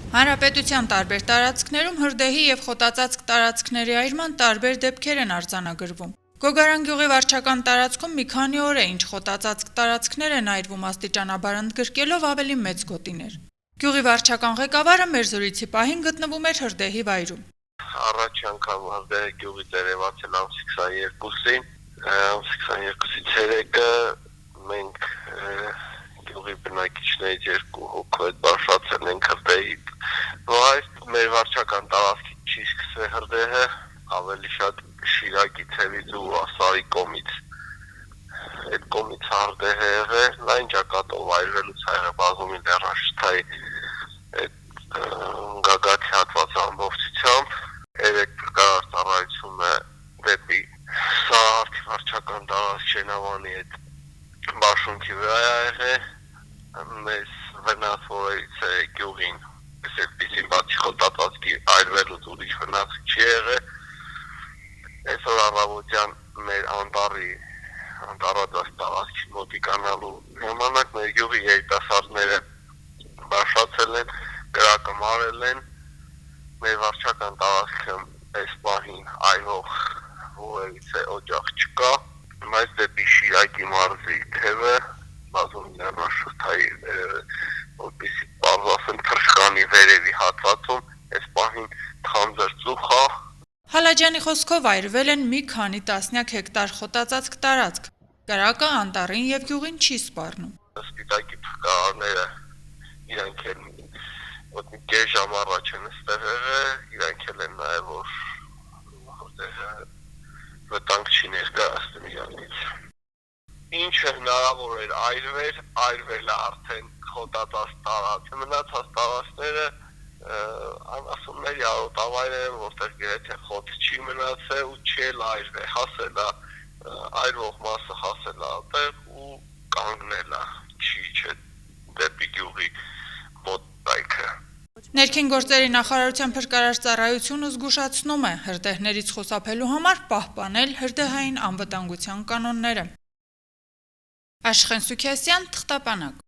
Հանրապետության տարբեր տարածքներում հրդեհի եւ խոտածածկ տարածքների այրման տարբեր դեպքեր են արձանագրվում։ Գոգարան գյուղի վարչական տարածքում մի քանի օր է, ինչ խոտածածկ տարածքներ են այրվում աստիճանաբար ընդգրկելով ավելի մեծ գոտիներ։ Գյուղի վարչական ղեկավարը մեր զրույցի պահին գտնվում էր հրդեհի վայրում։ Առաջ անգամ հրդեհի գյուղի տերևացել ամսի 22-ին, ամսի 22-ից երեկը մենք գյուղի բնակիչներից 2 հոգու հետ բարձրացել ենք հրդեհի վայր, մեր վարչական տարածքի չի սկսվել հրդեհը, ավելի շատ Շիրակի ցևից ու Ասարի կողմից։ Այդ կողմից հրդեհ է եղել, լայն ճակատով այրվելուց եղել բազումի լեռնաշղթայի գագաթի հատվածը ամբողջությամբ, էլեկտրական ծառայությունը դեպի Սարի վարչական տարածք Շենավանի այդ բաշունքի վրա է եղել, մեզ վնասվորից է գյուղին, այսպիսի բացի խոտածածկի այրվելուց ուրիշ վնաս չի եղել, այսօր առավոտյան մեր անտառածած տարածքի մոտիկանալու ժամանակ մեր գյուղի երիտասարդները բարձրացել են, կրակը մարել են, մեր վարչական տարածքը այս պահին այրող որևիցե օջախ չկա, բայց դեպի Շիրակի մարզի թևը բազումի լեռնաշղթայի որպեսզի պարզ ասեմ թռչկանի վերևի հատվածում այս պահին թանձր ծուխ է։ Հալաջյանի խոսքով այրվել են մի քանի տասնյակ հեկտար խոտածածկ տարածք։ Կրակը անտառին եւ գյուղին չի սպառնում։ Սպիտակի փկարները իրանք են մի կես ժամ առաջ են ստեղ եղել, իրանք են նաեւ որ վտանգ չի ներկայացնում իրանից։ Ինչը հնարավոր էր այրվել է արդեն խոտածածկ տարածք, մնացած տարածքները անասունների արոտավայր են, որտեղ գրեթե խոտ չի մնացել ու չի այրվել, հասել է այրվող մասը հասել է այդտեղ ու կանգնել է, չի դեպի գյուղի մոտ այքը։ Ներքին գործերի նախարարության փրկարար ծառայությունը զգուշացնում է հրդեհներից խուսափելու համար պահպանել հրդեհային անվտանգության կանոնները։ Աշխեն Սուքիասյան, Թղթապանակ։